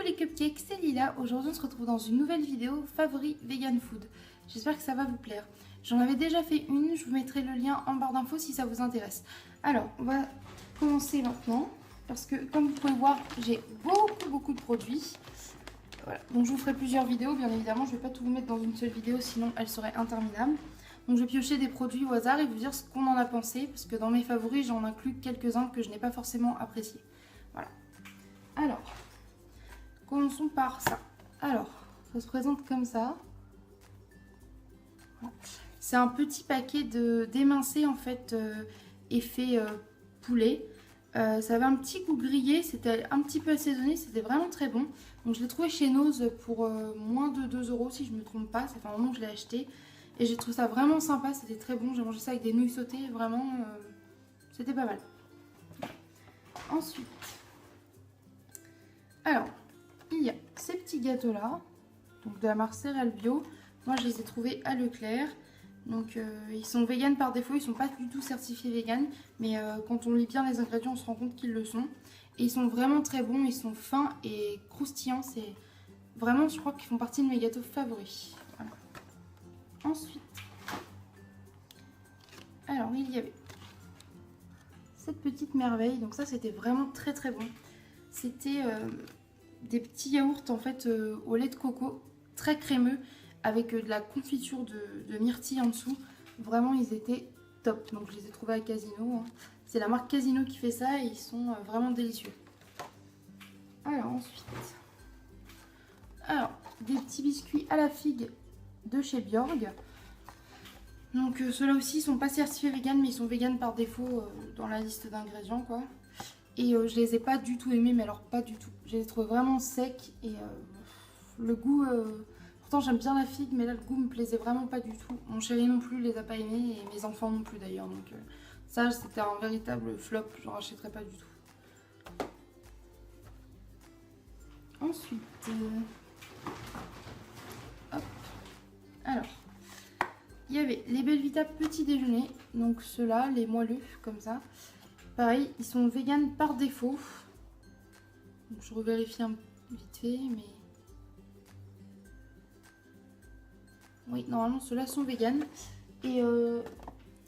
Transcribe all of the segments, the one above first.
les cupcakes, c'est Lila. Aujourd'hui on se retrouve dans une nouvelle vidéo favori vegan food. J'espère que ça va vous plaire. J'en avais déjà fait une, je vous mettrai le lien en barre d'infos si ça vous intéresse. Alors on va commencer maintenant parce que comme vous pouvez voir j'ai beaucoup de produits. Voilà. Donc je vous ferai plusieurs vidéos bien évidemment, je ne vais pas tout vous mettre dans une seule vidéo sinon elle serait interminable. Donc je vais piocher des produits au hasard et vous dire ce qu'on en a pensé parce que dans mes favoris j'en inclus quelques-uns que je n'ai pas forcément appréciés. Voilà. Alors, commençons par ça. Alors, ça se présente comme ça. C'est un petit paquet d'émincés en fait, effet poulet. Ça avait un petit goût grillé, c'était un petit peu assaisonné, c'était vraiment très bon. Donc je l'ai trouvé chez Nose pour moins de 2 € si je ne me trompe pas. Ça fait un moment que je l'ai acheté. Et j'ai trouvé ça vraiment sympa, c'était très bon. J'ai mangé ça avec des nouilles sautées, vraiment, c'était pas mal. Ensuite, alors, il y a ces petits gâteaux là, donc de la marque Céréales Bio. Moi je les ai trouvés à Leclerc. Donc ils sont vegan par défaut, ils sont pas du tout certifiés vegan. Mais quand on lit bien les ingrédients, on se rend compte qu'ils le sont. Et ils sont vraiment très bons, ils sont fins et croustillants. C'est vraiment, je crois qu'ils font partie de mes gâteaux favoris. Voilà. Ensuite, alors il y avait cette petite merveille. Donc ça c'était vraiment très bon. C'était des petits yaourts en fait au lait de coco, très crémeux, avec de la confiture de myrtille en dessous. Vraiment ils étaient top. Donc je les ai trouvés à Casino. Hein. C'est la marque Casino qui fait ça et ils sont vraiment délicieux. Alors ensuite, des petits biscuits à la figue de chez Bjorg. Donc ceux-là aussi ils sont pas certifiés vegan mais ils sont vegan par défaut dans la liste d'ingrédients quoi. Et je les ai pas du tout aimés, mais alors pas du tout. Je les ai trouvés vraiment secs et le goût... Pourtant j'aime bien la figue mais là le goût me plaisait vraiment pas du tout. Mon chéri non plus les a pas aimés et mes enfants non plus d'ailleurs. Donc ça c'était un véritable flop, j'en rachèterais pas du tout. Ensuite... hop. Alors... il y avait les Belvita petit déjeuner, donc ceux-là, les moelleux, comme ça. Pareil, ils sont vegan par défaut. Donc, je revérifie un vite fait, mais... oui, normalement, ceux-là sont vegan. Et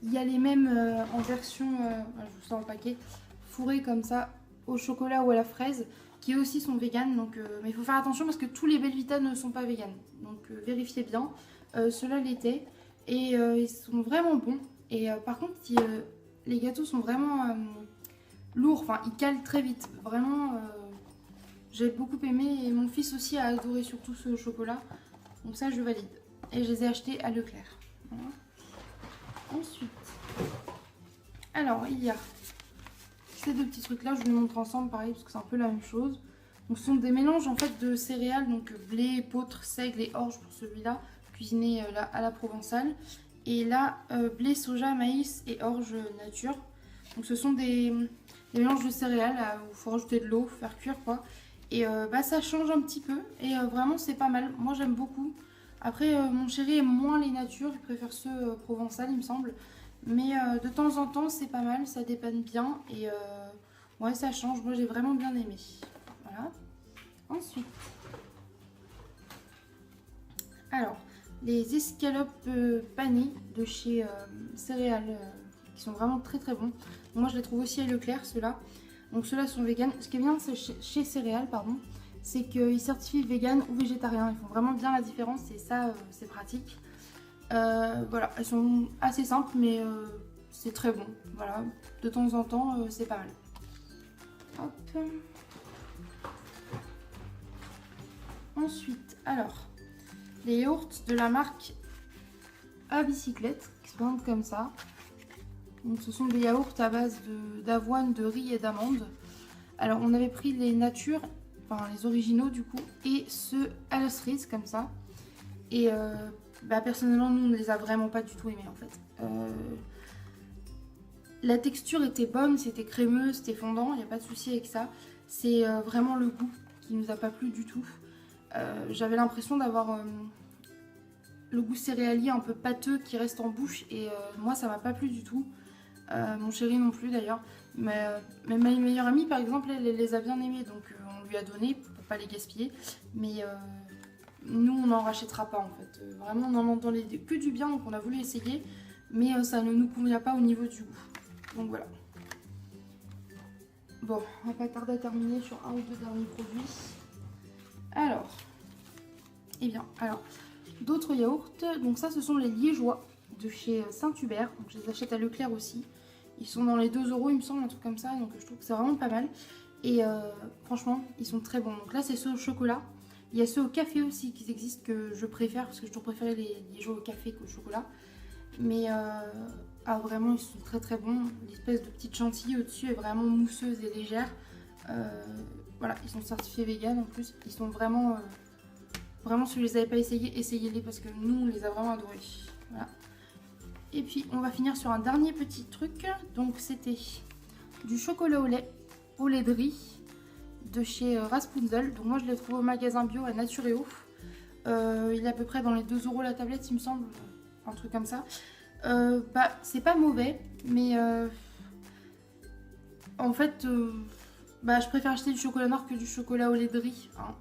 il y a les mêmes en version, je vous sors le paquet, fourrés comme ça, au chocolat ou à la fraise, qui aussi sont vegan. Donc, mais il faut faire attention parce que tous les Belvita ne sont pas vegan. Donc, vérifiez bien. Ceux-là l'étaient. Et ils sont vraiment bons. Et par contre, les gâteaux sont vraiment lourds. Enfin, ils calent très vite. Vraiment, j'ai beaucoup aimé. Et mon fils aussi a adoré surtout ce chocolat. Donc ça, je valide. Et je les ai achetés à Leclerc. Voilà. Ensuite, alors, il y a ces deux petits trucs-là. Je vous les montre ensemble, pareil, parce que c'est un peu la même chose. Donc, ce sont des mélanges en fait de céréales. Donc, blé, épeautre, seigle et orge pour celui-là. Cuisiné à la provençale. Et là, blé, soja, maïs et orge nature. Donc ce sont des mélanges de céréales où il faut rajouter de l'eau, faire cuire quoi. Et ça change un petit peu et vraiment c'est pas mal. Moi j'aime beaucoup. Après mon chéri aime moins les natures, il préfère ceux provençales il me semble. Mais de temps en temps c'est pas mal, ça dépanne bien et ouais ça change. Moi j'ai vraiment bien aimé. Voilà. Ensuite, alors... les escalopes panées de chez Céréales qui sont vraiment très bons. Moi je les trouve aussi à Leclerc ceux-là. Donc ceux-là sont vegan. Ce qui est bien chez Céréales pardon, c'est qu'ils certifient vegan ou végétarien. Ils font vraiment bien la différence et ça c'est pratique. Voilà, elles sont assez simples mais c'est très bon. Voilà, de temps en temps c'est pas mal. Hop. Ensuite, alors... les yaourts de la marque à bicyclette qui se vendent comme ça. Donc ce sont des yaourts à base d'avoine, de riz et d'amandes. Alors on avait pris les natures, enfin les originaux du coup, et ceux à la cerise comme ça. Et personnellement nous on ne les a vraiment pas du tout aimés en fait. La texture était bonne, c'était crémeux, c'était fondant, il n'y a pas de souci avec ça. C'est vraiment le goût qui nous a pas plu du tout. J'avais l'impression d'avoir le goût céréalier un peu pâteux qui reste en bouche et moi ça m'a pas plu du tout. Mon chéri non plus d'ailleurs. Mais ma meilleure amie par exemple elle les a bien aimés donc on lui a donné pour pas les gaspiller. Mais nous, on n'en rachètera pas en fait. Vraiment, on en entend que du bien, donc on a voulu essayer. Mais ça ne nous convient pas au niveau du goût. Donc voilà. Bon, on va pas tarder à terminer sur un ou deux derniers produits. Alors, eh bien, alors, d'autres yaourts. Donc ça, ce sont les liégeois de chez Saint-Hubert. Donc je les achète à Leclerc aussi. Ils sont dans les 2 euros, il me semble, un truc comme ça. Donc je trouve que c'est vraiment pas mal. Et franchement, ils sont très bons. Donc là, c'est ceux au chocolat. Il y a ceux au café aussi qui existent que je préfère. Parce que je toujours préféré les liégeois au café qu'au chocolat. Mais vraiment, ils sont très très bons. L'espèce de petite chantilly au-dessus est vraiment mousseuse et légère. Voilà, ils sont certifiés vegan en plus. Ils sont vraiment... Vraiment, si vous les avez pas essayés, essayez-les parce que nous, on les a vraiment adorés. Voilà. Et puis, on va finir sur un dernier petit truc. Donc, c'était du chocolat au lait de riz de chez Raspunzel. Donc, moi, je l'ai trouvé au magasin bio à Naturéo. Il est à peu près dans les 2 euros la tablette, il me semble. Un truc comme ça. C'est pas mauvais, mais en fait... je préfère acheter du chocolat noir que du chocolat au lait de riz, hein.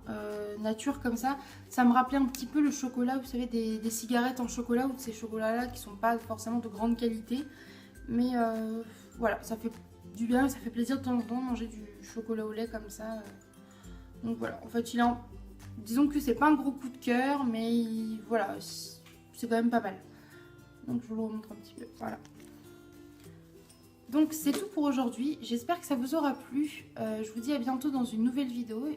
Nature comme ça. Ça me rappelait un petit peu le chocolat, vous savez, des cigarettes en chocolat ou de ces chocolats-là qui sont pas forcément de grande qualité. Mais voilà, ça fait du bien, ça fait plaisir de temps en temps de manger du chocolat au lait comme ça. Donc voilà, en fait, disons que c'est pas un gros coup de cœur, mais voilà, c'est quand même pas mal. Donc je vous le remontre un petit peu, voilà. Donc c'est tout pour aujourd'hui, j'espère que ça vous aura plu, je vous dis à bientôt dans une nouvelle vidéo.